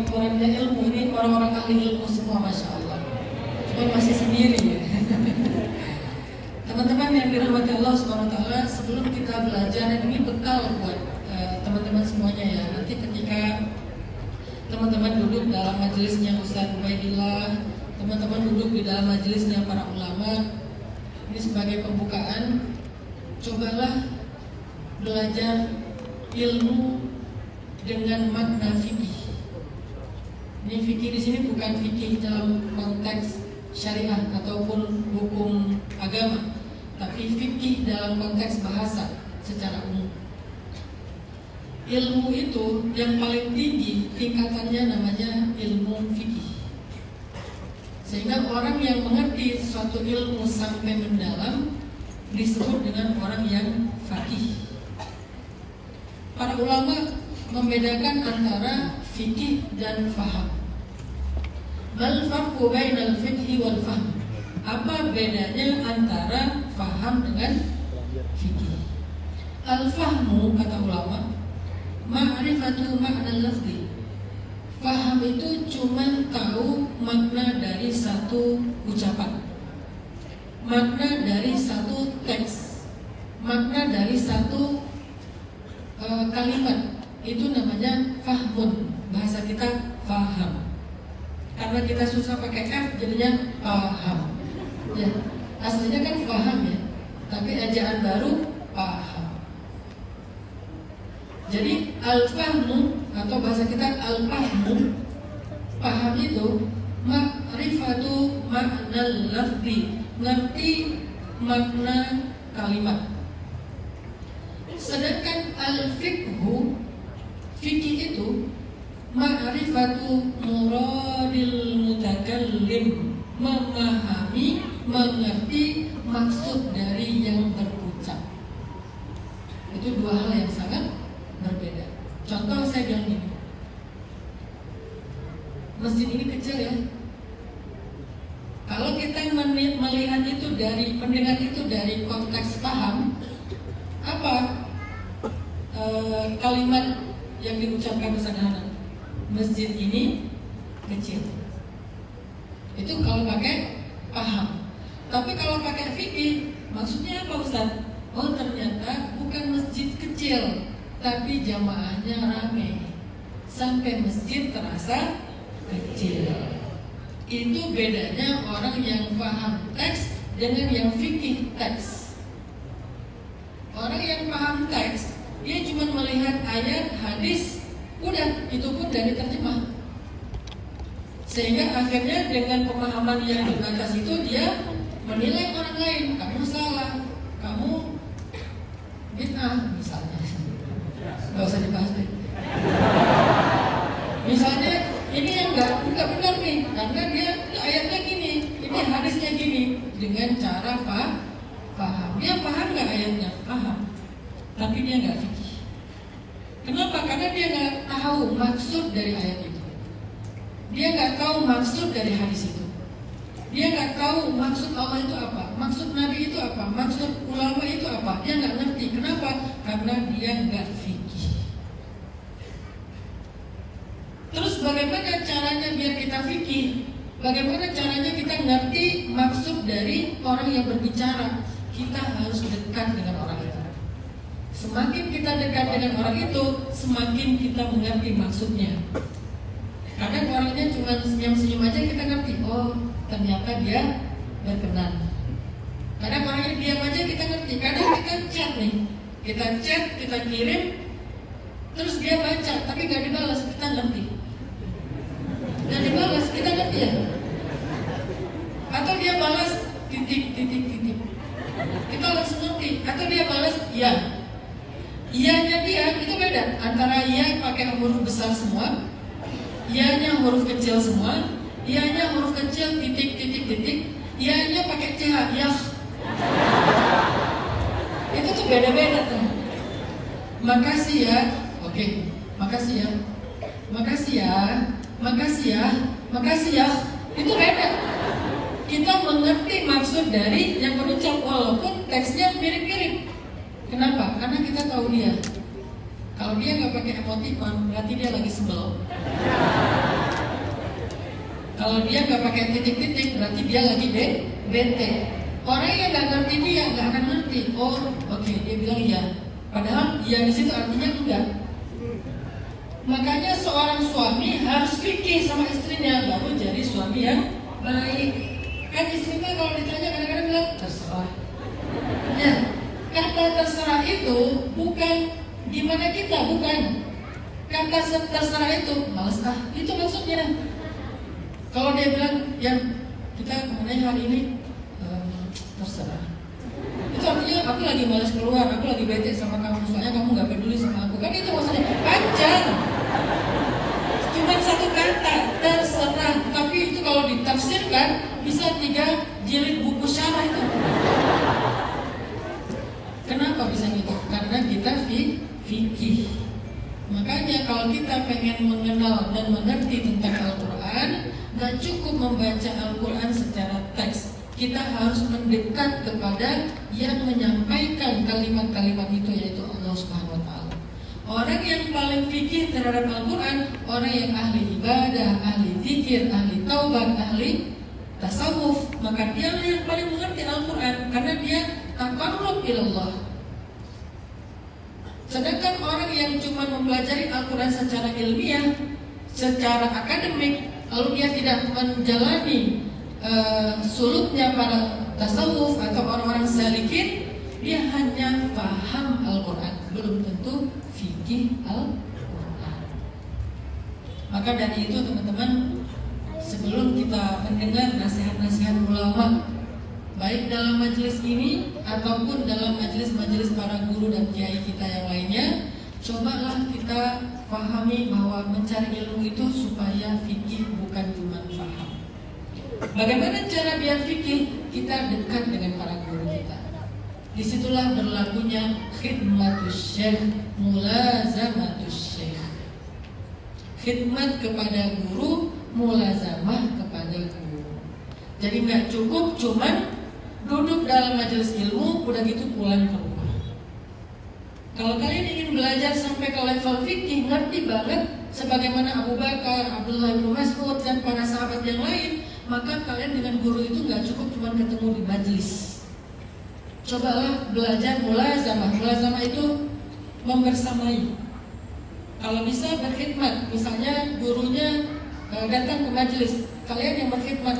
kurangnya ilmu. Ini orang-orang ahli ilmu semua, Masya Allah. Cuma masih sendiri ya. Teman-teman yang dirahmati Allah Subhanahu wa Ta'ala, sebelum kita belajar, ini bekal buat teman-teman semuanya ya. Nanti ketika teman-teman duduk dalam majelisnya Ustaz Ubaidillah, teman-teman duduk di dalam majelisnya para ulama, ini sebagai pembukaan, cobalah belajar ilmu dengan makna fikih. Ini fikih di sini bukan fikih dalam konteks syariah ataupun hukum agama, tapi fikih dalam konteks bahasa secara umum. Ilmu itu yang paling tinggi tingkatannya namanya ilmu fikih. Sehingga orang yang mengerti suatu ilmu sampai mendalam disebut dengan orang yang faqih. Para ulama membedakan antara fikih dan faham. Mal farqu bainal fiqhi wal fahm? Apa bedanya antara faham dengan fikih? Al-fahmu, kata ulama, ma'rifatu ma'na lafzi. Faham itu cuma tahu makna dari satu ucapan, makna dari satu teks, makna dari satu kalimat. Itu namanya fahmun. Bahasa kita faham. Karena kita susah pakai F, jadinya paham. Ya, aslinya kan faham ya, tapi ejaan baru paham. Jadi al-fahmu atau bahasa kita al-fahmu, paham itu ma'rifatu ma'nal lafzi, ngerti makna kalimat. Sedangkan al-fiqhu, fikih itu ma'rifatu muradil mutakallim, memahami, mengerti maksud dari yang berucap. Itu dua hal yang sangat berbeda. Contoh saya bilang gini, masjid ini kecil ya. Kalau kita melihat itu dari, mendengar itu dari konteks paham, apa kalimat yang diucapkan sederhana? Masjid ini kecil. Itu kalau pakai paham. Tapi kalau pakai fikih, maksudnya apa Ustaz? Oh, ternyata bukan masjid kecil, tapi jamaahnya rame sampai masjid terasa kecil. Itu bedanya orang yang paham teks dengan yang fikih teks. Orang yang paham teks, dia cuma melihat ayat, hadis, udah, itu pun dari terjemah. Sehingga akhirnya dengan pemahaman yang terbatas itu dia menilai orang lain, kamu salah, kamu bid'ah misalnya. Gak usah dibahas deh. Misalnya ini yang enggak benar nih, karena dia ayatnya gini, ini hadisnya gini, dengan cara paham. Dia paham nggak ayatnya? Paham. Tapi dia nggak fikih. Kenapa? Karena dia nggak tahu maksud dari ayat itu. Dia nggak tahu maksud dari hadis itu. Dia nggak tahu maksud Allah itu apa, maksud Nabi itu apa, maksud ulama itu apa. Dia nggak ngerti. Kenapa? Karena dia nggak fikih. Terus bagaimana caranya biar kita fikih? Bagaimana caranya kita ngerti maksud dari orang yang berbicara? Kita harus dekat dengan orang itu. Semakin kita dekat dengan orang itu, semakin kita mengerti maksudnya. Kadang orangnya cuma senyum-senyum aja kita ngerti. Oh, ternyata dia berkenan. Kadang orangnya diam aja kita ngerti. Kadang kita chat nih, kita kirim, terus dia baca tapi nggak dibalas, kita ngerti. Nggak dibalas, kita ngerti ya. Atau dia balas titik. Kita langsung ngerti. Atau dia balas iya. Iyanya dia itu beda antara iya pakai huruf besar semua, iyanya huruf kecil semua, iyanya huruf kecil titik, iyanya pakai ch, ya. Itu tuh beda-beda tuh. Makasih ya, oke. Makasih ya, makasih ya. Itu beda. Kita mengerti maksud dari yang berucap walaupun teksnya mirip-mirip. Kenapa? Karena kita tahu dia. Kalau dia nggak pakai emoticon, berarti dia lagi sebel. Kalau dia nggak pakai titik-titik, berarti dia lagi bete. Orang yang nggak ngerti dia nggak akan ngerti. Oh, oke, dia bilang iya. Padahal iya di situ artinya enggak. Makanya seorang suami harus fikih sama istrinya, baru jadi suami yang baik. Kan istrinya kalau ditanya kadang-kadang bilang terserah. Ya, kata terserah itu bukan gimana kita, bukan. Kata terserah itu males itu maksudnya. Kalau dia bilang yang kita kemana hari ini, terserah. Itu artinya aku lagi malas keluar, aku lagi bete sama kamu, soalnya kamu nggak peduli sama aku. Kan itu maksudnya panjang. Cuma satu kata, terserah. Tapi itu kalau ditafsirkan bisa 3 jilid buku syarah itu. Kenapa bisa gitu? Karena kita fikih. Makanya kalau kita pengen mengenal dan mengerti tentang Al-Quran, gak cukup membaca Al-Quran secara teks. Kita harus mendekat kepada yang menyampaikan kalimat-kalimat itu, yaitu Allah Subhanahu wa Ta'ala. Orang yang paling fikih terhadap Al-Quran, orang yang ahli ibadah, ahli zikir, ahli taubat, ahli tasawuf, maka dialah yang paling mengerti Al-Quran, karena dia taqarrub ilallah. Sedangkan orang yang cuma mempelajari Al-Quran secara ilmiah, secara akademik, lalu dia tidak menjalani suluknya para tasawuf atau orang-orang salikin, dia hanya paham Al-Quran, belum tentu fikih Al-Quran. Maka dari itu teman-teman, sebelum kita mendengar nasihat-nasihat ulama, baik dalam majelis ini ataupun dalam majelis-majelis para guru dan kiai kita yang lainnya, cobalah kita pahami bahwa mencari ilmu itu supaya fikih, bukan cuma paham. Bagaimana cara biar fikih? Kita dekat dengan para guru kita. Disitulah berlakunya khidmatus syekh, mulazamatus syekh. Khidmat kepada guru, mulazamah kepada guru. Jadi nggak cukup cuman duduk dalam majelis ilmu, udah gitu pulang ke rumah. Kalau kalian ingin belajar sampai ke level fikih, ngerti banget sebagaimana Abu Bakar, Abdullah bin Mas'ud dan para sahabat yang lain, maka kalian dengan guru itu nggak cukup cuma ketemu di majelis. Cobalah belajar mulazamah. Mulazamah itu membersamai. Kalau bisa berkhidmat, misalnya gurunya datang ke majelis, kalian yang berkhidmat